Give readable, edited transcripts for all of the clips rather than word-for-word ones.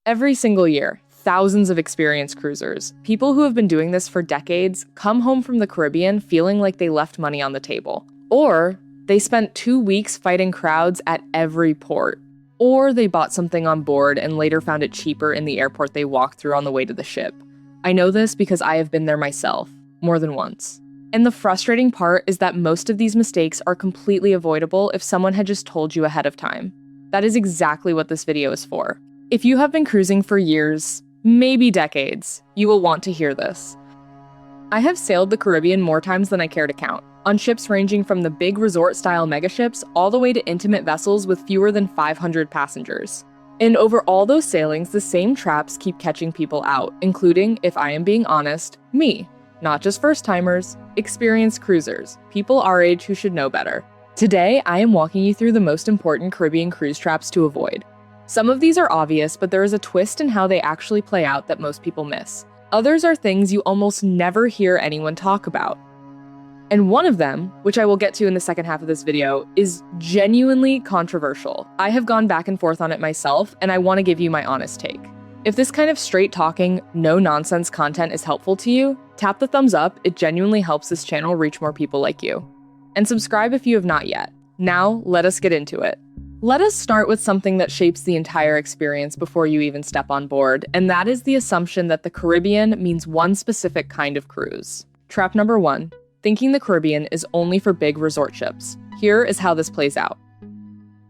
Every single year, thousands of experienced cruisers, people who have been doing this for decades, come home from the Caribbean feeling like they left money on the table. Or they spent 2 weeks fighting crowds at every port. Or they bought something on board and later found it cheaper in the airport they walked through on the way to the ship. I know this because I have been there myself, more than once. And the frustrating part is that most of these mistakes are completely avoidable if someone had just told you ahead of time. That is exactly what this video is for. If you have been cruising for years, maybe decades, you will want to hear this. I have sailed the Caribbean more times than I care to count, on ships ranging from the big resort-style megaships all the way to intimate vessels with fewer than 500 passengers. And over all those sailings, the same traps keep catching people out, including, if I am being honest, me. Not just first-timers, experienced cruisers, people our age who should know better. Today, I am walking you through the most important Caribbean cruise traps to avoid. Some of these are obvious, but there is a twist in how they actually play out that most people miss. Others are things you almost never hear anyone talk about. And one of them, which I will get to in the second half of this video, is genuinely controversial. I have gone back and forth on it myself, and I want to give you my honest take. If this kind of straight-talking, no-nonsense content is helpful to you, tap the thumbs up. It genuinely helps this channel reach more people like you. And subscribe if you have not yet. Now, let us get into it. Let us start with something that shapes the entire experience before you even step on board, and that is the assumption that the Caribbean means one specific kind of cruise. Trap number 1, thinking the Caribbean is only for big resort ships. Here is how this plays out.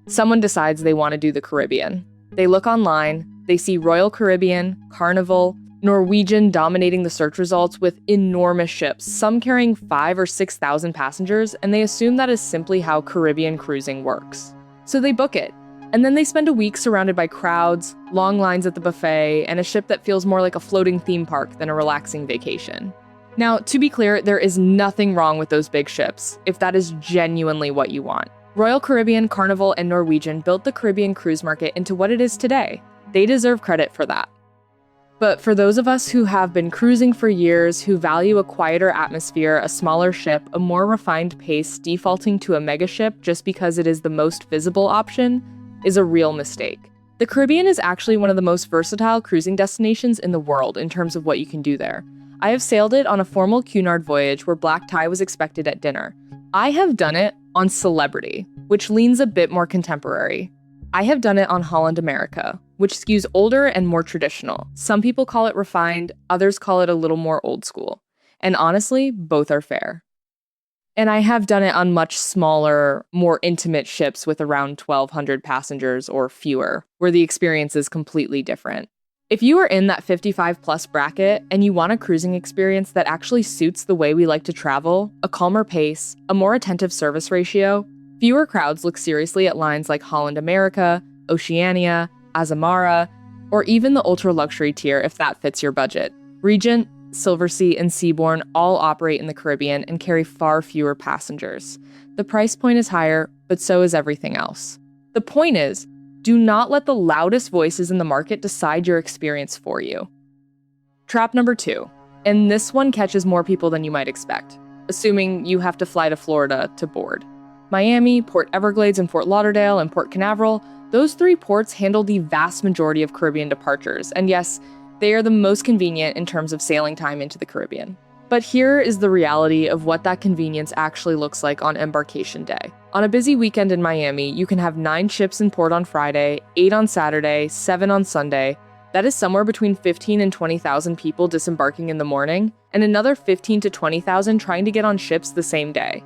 Someone decides they want to do the Caribbean. They look online, they see Royal Caribbean, Carnival, Norwegian dominating the search results with enormous ships, some carrying 5,000 or 6,000 passengers, and they assume that is simply how Caribbean cruising works. So they book it, and then they spend a week surrounded by crowds, long lines at the buffet, and a ship that feels more like a floating theme park than a relaxing vacation. Now, to be clear, there is nothing wrong with those big ships, if that is genuinely what you want. Royal Caribbean, Carnival, and Norwegian built the Caribbean cruise market into what it is today. They deserve credit for that. But for those of us who have been cruising for years, who value a quieter atmosphere, a smaller ship, a more refined pace, defaulting to a megaship just because it is the most visible option is a real mistake. The Caribbean is actually one of the most versatile cruising destinations in the world in terms of what you can do there. I have sailed it on a formal Cunard voyage where black tie was expected at dinner. I have done it on Celebrity, which leans a bit more contemporary. I have done it on Holland America, which skews older and more traditional. Some people call it refined, others call it a little more old school. And honestly, both are fair. And I have done it on much smaller, more intimate ships with around 1,200 passengers or fewer, where the experience is completely different. If you are in that 55 plus bracket and you want a cruising experience that actually suits the way we like to travel, a calmer pace, a more attentive service ratio, fewer crowds look seriously at lines like Holland America, Oceania, Azamara, or even the ultra-luxury tier if that fits your budget. Regent, Silversea, and Seabourn all operate in the Caribbean and carry far fewer passengers. The price point is higher, but so is everything else. The point is, do not let the loudest voices in the market decide your experience for you. Trap number 2, and this one catches more people than you might expect, assuming you have to fly to Florida to board. Miami, Port Everglades, and Fort Lauderdale, and Port Canaveral, those 3 ports handle the vast majority of Caribbean departures, and yes, they are the most convenient in terms of sailing time into the Caribbean. But here is the reality of what that convenience actually looks like on embarkation day. On a busy weekend in Miami, you can have 9 ships in port on Friday, 8 on Saturday, 7 on Sunday. That is somewhere between 15,000 and 20,000 people disembarking in the morning, and another 15,000 to 20,000 trying to get on ships the same day.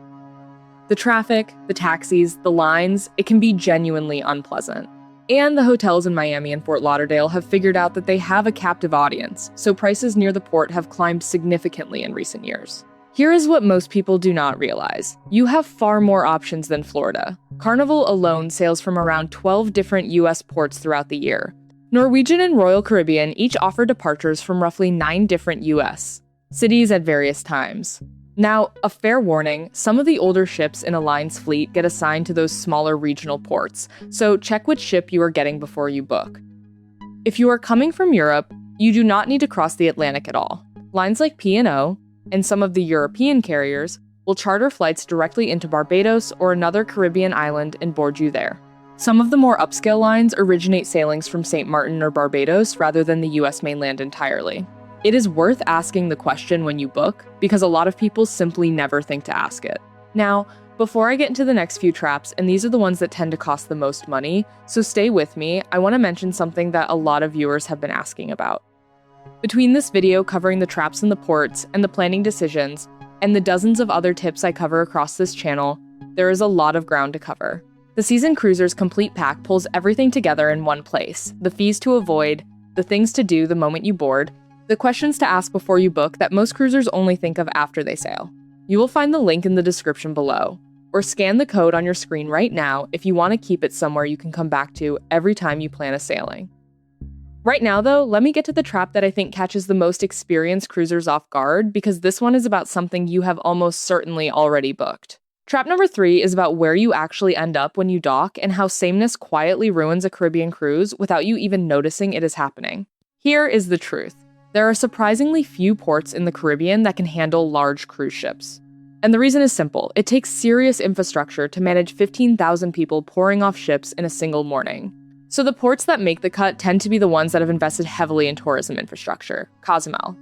The traffic, the taxis, the lines, it can be genuinely unpleasant. And the hotels in Miami and Fort Lauderdale have figured out that they have a captive audience, so prices near the port have climbed significantly in recent years. Here is what most people do not realize. You have far more options than Florida. Carnival alone sails from around 12 different US ports throughout the year. Norwegian and Royal Caribbean each offer departures from roughly 9 different US cities at various times. Now, a fair warning, some of the older ships in a line's fleet get assigned to those smaller regional ports, so check which ship you are getting before you book. If you are coming from Europe, you do not need to cross the Atlantic at all. Lines like P&O, and some of the European carriers, will charter flights directly into Barbados or another Caribbean island and board you there. Some of the more upscale lines originate sailings from St. Martin or Barbados rather than the US mainland entirely. It is worth asking the question when you book, because a lot of people simply never think to ask it. Now, before I get into the next few traps, and these are the ones that tend to cost the most money, so stay with me, I want to mention something that a lot of viewers have been asking about. Between this video covering the traps in the ports and the planning decisions, and the dozens of other tips I cover across this channel, there is a lot of ground to cover. The Season Cruiser's complete pack pulls everything together in one place: the fees to avoid, the things to do the moment you board, the questions to ask before you book that most cruisers only think of after they sail. You will find the link in the description below, or scan the code on your screen right now if you want to keep it somewhere you can come back to every time you plan a sailing. Right now though, let me get to the trap that I think catches the most experienced cruisers off guard, because this one is about something you have almost certainly already booked. Trap number 3 is about where you actually end up when you dock and how sameness quietly ruins a Caribbean cruise without you even noticing it is happening. Here is the truth. There are surprisingly few ports in the Caribbean that can handle large cruise ships. And the reason is simple. It takes serious infrastructure to manage 15,000 people pouring off ships in a single morning. So the ports that make the cut tend to be the ones that have invested heavily in tourism infrastructure. Cozumel,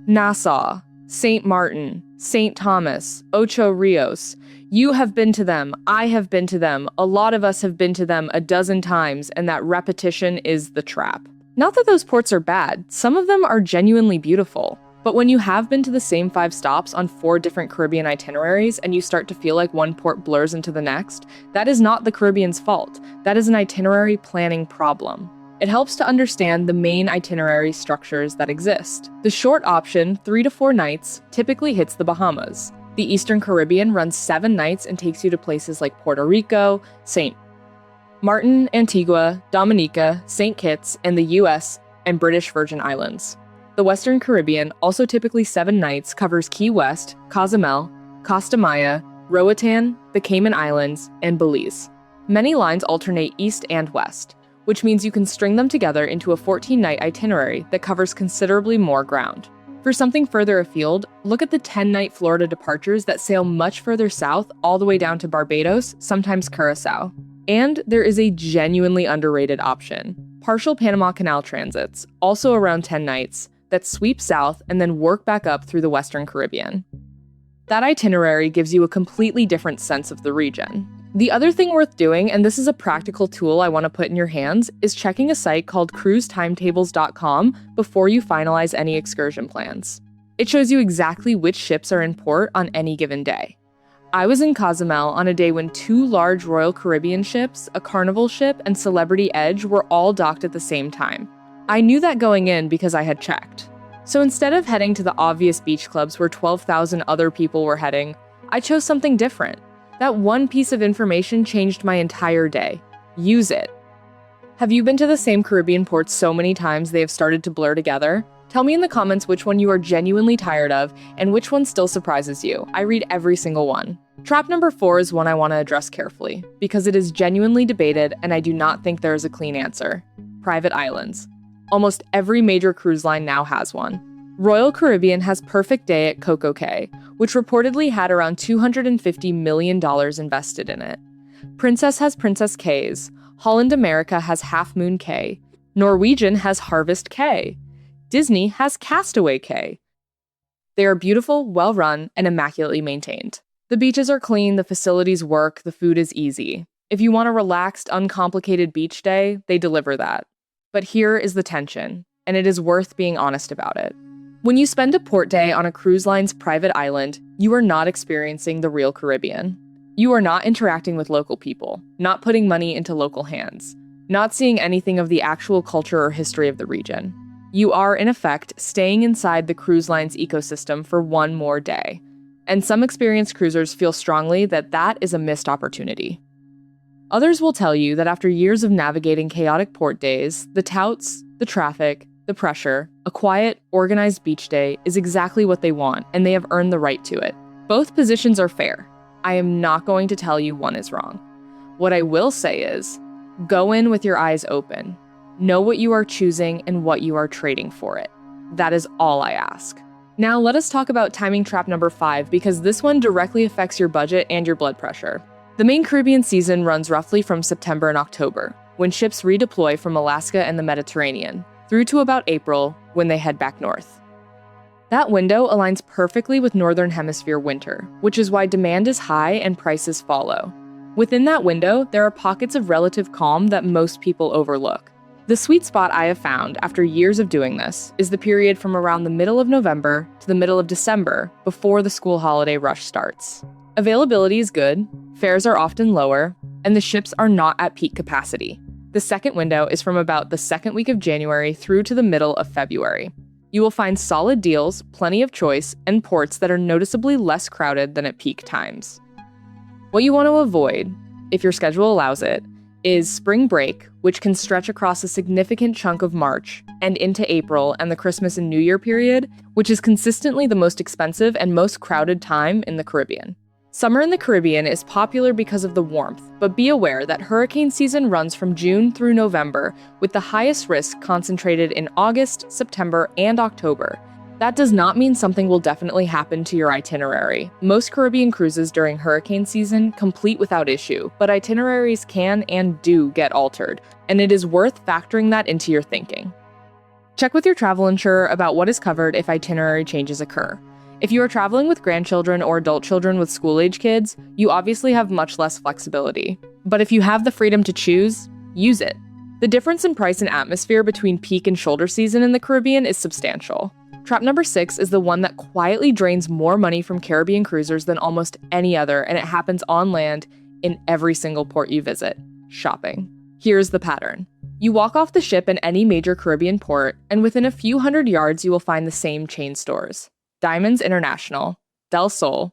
Nassau, St. Martin, St. Thomas, Ocho Rios. You have been to them, I have been to them, a lot of us have been to them a dozen times, and that repetition is the trap. Not that those ports are bad, some of them are genuinely beautiful. But when you have been to the same 5 stops on 4 different Caribbean itineraries and you start to feel like one port blurs into the next, that is not the Caribbean's fault. That is an itinerary planning problem. It helps to understand the main itinerary structures that exist. The short option, 3 to 4 nights, typically hits the Bahamas. The Eastern Caribbean runs 7 nights and takes you to places like Puerto Rico, St. Martin, Antigua, Dominica, St. Kitts, and the US and British Virgin Islands. The Western Caribbean, also typically 7 nights, covers Key West, Cozumel, Costa Maya, Roatan, the Cayman Islands, and Belize. Many lines alternate east and west, which means you can string them together into a 14-night itinerary that covers considerably more ground. For something further afield, look at the 10-night Florida departures that sail much further south all the way down to Barbados, sometimes Curacao. And there is a genuinely underrated option: partial Panama Canal transits, also around 10 nights, that sweep south and then work back up through the Western Caribbean. That itinerary gives you a completely different sense of the region. The other thing worth doing, and this is a practical tool I want to put in your hands, is checking a site called cruisetimetables.com before you finalize any excursion plans. It shows you exactly which ships are in port on any given day. I was in Cozumel on a day when 2 large Royal Caribbean ships, a Carnival ship, and Celebrity Edge were all docked at the same time. I knew that going in because I had checked. So instead of heading to the obvious beach clubs where 12,000 other people were heading, I chose something different. That one piece of information changed my entire day. Use it. Have you been to the same Caribbean ports so many times they have started to blur together? Tell me in the comments which one you are genuinely tired of and which one still surprises you. I read every single one. Trap number 4 is one I want to address carefully, because it is genuinely debated and I do not think there is a clean answer. Private islands. Almost every major cruise line now has one. Royal Caribbean has Perfect Day at Coco Cay, which reportedly had around $250 million invested in it. Princess has Princess Cays. Holland America has Half Moon Cay. Norwegian has Harvest Cay. Disney has Castaway Cay. They are beautiful, well-run, and immaculately maintained. The beaches are clean, the facilities work, the food is easy. If you want a relaxed, uncomplicated beach day, they deliver that. But here is the tension, and it is worth being honest about it. When you spend a port day on a cruise line's private island, you are not experiencing the real Caribbean. You are not interacting with local people, not putting money into local hands, not seeing anything of the actual culture or history of the region. You are, in effect, staying inside the cruise line's ecosystem for one more day. And some experienced cruisers feel strongly that that is a missed opportunity. Others will tell you that after years of navigating chaotic port days, the touts, the traffic, the pressure, a quiet, organized beach day is exactly what they want, and they have earned the right to it. Both positions are fair. I am not going to tell you one is wrong. What I will say is, go in with your eyes open. Know what you are choosing and what you are trading for it. That is all I ask. Now let us talk about timing trap number 5, because this one directly affects your budget and your blood pressure. The main Caribbean season runs roughly from September and October, when ships redeploy from Alaska and the Mediterranean, through to about April, when they head back north. That window aligns perfectly with Northern Hemisphere winter, which is why demand is high and prices follow. Within that window, there are pockets of relative calm that most people overlook. The sweet spot I have found, after years of doing this, is the period from around the middle of November to the middle of December, before the school holiday rush starts. Availability is good, fares are often lower, and the ships are not at peak capacity. The second window is from about the second week of January through to the middle of February. You will find solid deals, plenty of choice, and ports that are noticeably less crowded than at peak times. What you want to avoid, if your schedule allows it, is spring break, which can stretch across a significant chunk of March and into April and the Christmas and New Year period, which is consistently the most expensive and most crowded time in the Caribbean. Summer in the Caribbean is popular because of the warmth, but be aware that hurricane season runs from June through November, with the highest risk concentrated in August, September, and October. That does not mean something will definitely happen to your itinerary. Most Caribbean cruises during hurricane season complete without issue, but itineraries can and do get altered, and it is worth factoring that into your thinking. Check with your travel insurer about what is covered if itinerary changes occur. If you are traveling with grandchildren or adult children with school-age kids, you obviously have much less flexibility. But if you have the freedom to choose, use it. The difference in price and atmosphere between peak and shoulder season in the Caribbean is substantial. Trap number 6 is the one that quietly drains more money from Caribbean cruisers than almost any other, and it happens on land in every single port you visit: shopping. Here's the pattern. You walk off the ship in any major Caribbean port, and within a few hundred yards you will find the same chain stores: Diamonds International, Del Sol,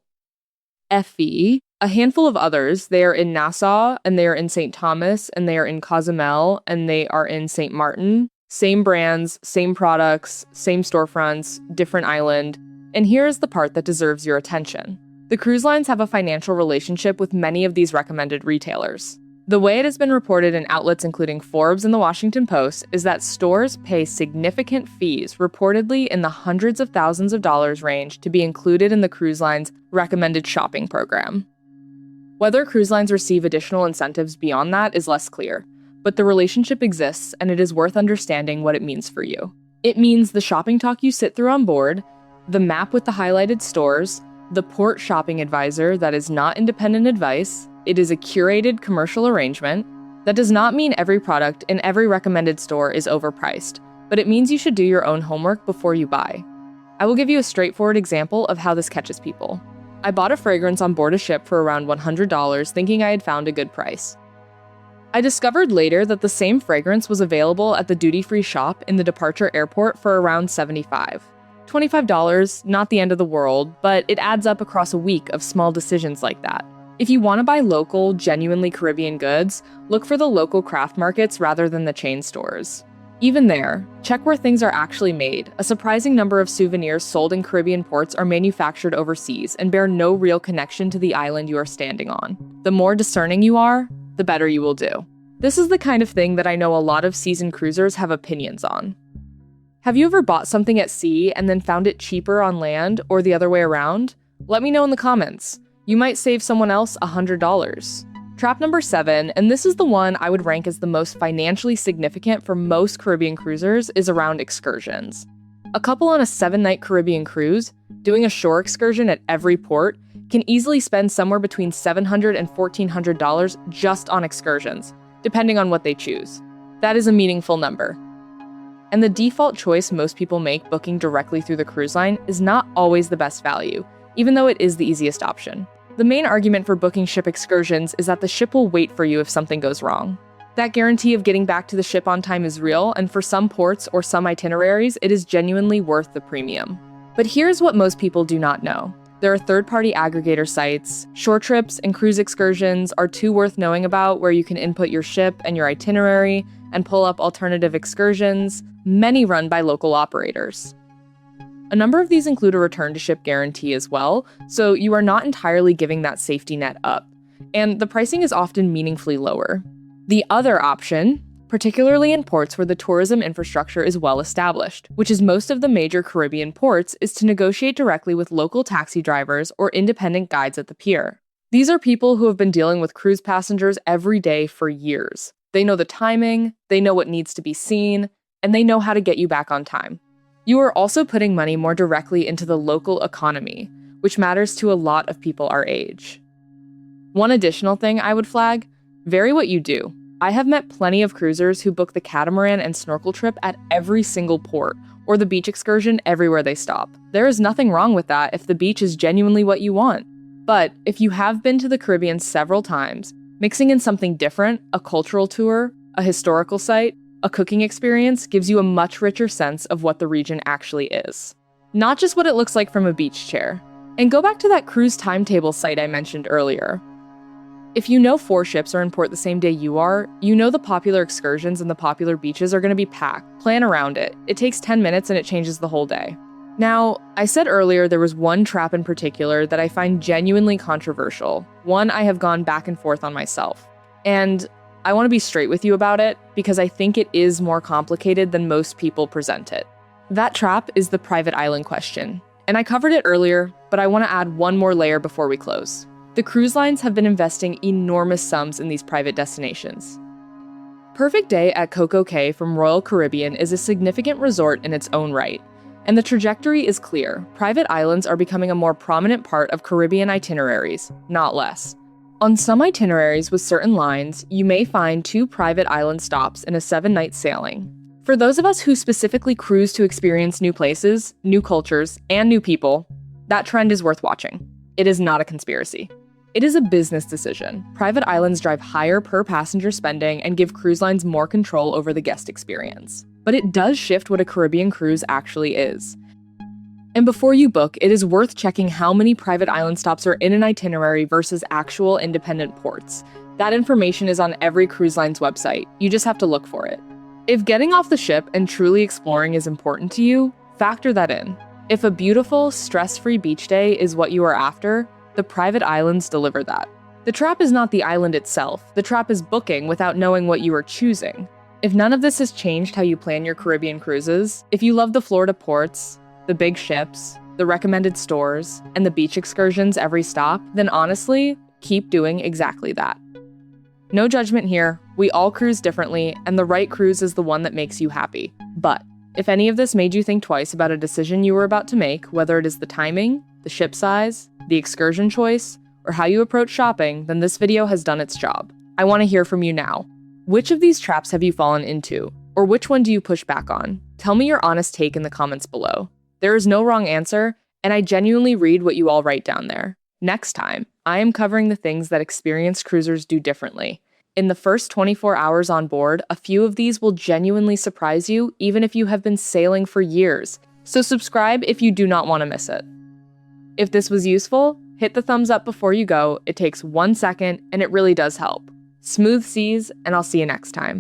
FE, a handful of others. They are in Nassau, and they are in St. Thomas, and they are in Cozumel, and they are in St. Martin. Same brands, same products, same storefronts, different island. And here is the part that deserves your attention. The cruise lines have a financial relationship with many of these recommended retailers. The way it has been reported in outlets including Forbes and the Washington Post is that stores pay significant fees, reportedly in the hundreds of thousands of dollars range, to be included in the cruise line's recommended shopping program. Whether cruise lines receive additional incentives beyond that is less clear, but the relationship exists, and it is worth understanding what it means for you. It means the shopping talk you sit through on board, the map with the highlighted stores, the port shopping advisor that is not independent advice. It is a curated commercial arrangement. That does not mean every product in every recommended store is overpriced, but it means you should do your own homework before you buy. I will give you a straightforward example of how this catches people. I bought a fragrance on board a ship for around $100, thinking I had found a good price. I discovered later that the same fragrance was available at the duty-free shop in the departure airport for around $75. $25, not the end of the world, but it adds up across a week of small decisions like that. If you want to buy local, genuinely Caribbean goods, look for the local craft markets rather than the chain stores. Even there, check where things are actually made. A surprising number of souvenirs sold in Caribbean ports are manufactured overseas and bear no real connection to the island you are standing on. The more discerning you are, the better you will do. This is the kind of thing that I know a lot of seasoned cruisers have opinions on. Have you ever bought something at sea and then found it cheaper on land, or the other way around? Let me know in the comments. You might save someone else $100. Trap number 7, and this is the one I would rank as the most financially significant for most Caribbean cruisers, is around excursions. A couple on a 7-night Caribbean cruise, doing a shore excursion at every port, can easily spend somewhere between $700 and $1,400 just on excursions, depending on what they choose. That is a meaningful number. And the default choice most people make booking directly through the cruise line is not always the best value, even though it is the easiest option. The main argument for booking ship excursions is that the ship will wait for you if something goes wrong. That guarantee of getting back to the ship on time is real, and for some ports or some itineraries, it is genuinely worth the premium. But here's what most people do not know. There are third-party aggregator sites. Shore trips and cruise excursions are two worth knowing about, where you can input your ship and your itinerary and pull up alternative excursions, many run by local operators. A number of these include a return-to-ship guarantee as well, so you are not entirely giving that safety net up, and the pricing is often meaningfully lower. The other option, particularly in ports where the tourism infrastructure is well established, which is most of the major Caribbean ports, is to negotiate directly with local taxi drivers or independent guides at the pier. These are people who have been dealing with cruise passengers every day for years. They know the timing, they know what needs to be seen, and they know how to get you back on time. You are also putting money more directly into the local economy, which matters to a lot of people our age. One additional thing I would flag, vary what you do. I have met plenty of cruisers who book the catamaran and snorkel trip at every single port, or the beach excursion everywhere they stop. There is nothing wrong with that if the beach is genuinely what you want. But if you have been to the Caribbean several times, mixing in something different, a cultural tour, a historical site, a cooking experience gives you a much richer sense of what the region actually is. Not just what it looks like from a beach chair. And go back to that cruise timetable site I mentioned earlier. If you know 4 ships are in port the same day you are, you know the popular excursions and the popular beaches are going to be packed. Plan around it. It takes 10 minutes and it changes the whole day. Now, I said earlier there was one trap in particular that I find genuinely controversial, one I have gone back and forth on myself. And I want to be straight with you about it because I think it is more complicated than most people present it. That trap is the private island question. And I covered it earlier, but I want to add one more layer before we close. The cruise lines have been investing enormous sums in these private destinations. Perfect Day at Coco Cay from Royal Caribbean is a significant resort in its own right. And the trajectory is clear. Private islands are becoming a more prominent part of Caribbean itineraries, not less. On some itineraries with certain lines, you may find 2 private island stops in a 7-night sailing. For those of us who specifically cruise to experience new places, new cultures, and new people, that trend is worth watching. It is not a conspiracy. It is a business decision. Private islands drive higher per passenger spending and give cruise lines more control over the guest experience. But it does shift what a Caribbean cruise actually is. And before you book, it is worth checking how many private island stops are in an itinerary versus actual independent ports. That information is on every cruise line's website. You just have to look for it. If getting off the ship and truly exploring is important to you, factor that in. If a beautiful, stress-free beach day is what you are after, the private islands deliver that. The trap is not the island itself. The trap is booking without knowing what you are choosing. If none of this has changed how you plan your Caribbean cruises, if you love the Florida ports, the big ships, the recommended stores, and the beach excursions every stop, then honestly, keep doing exactly that. No judgment here. We all cruise differently, and the right cruise is the one that makes you happy. But if any of this made you think twice about a decision you were about to make, whether it is the timing, the ship size, the excursion choice, or how you approach shopping, then this video has done its job. I want to hear from you now. Which of these traps have you fallen into? Or which one do you push back on? Tell me your honest take in the comments below. There is no wrong answer, and I genuinely read what you all write down there. Next time, I am covering the things that experienced cruisers do differently. In the first 24 hours on board, a few of these will genuinely surprise you, even if you have been sailing for years. So subscribe if you do not want to miss it. If this was useful, hit the thumbs up before you go. It takes 1 second, and it really does help. Smooth seas, and I'll see you next time.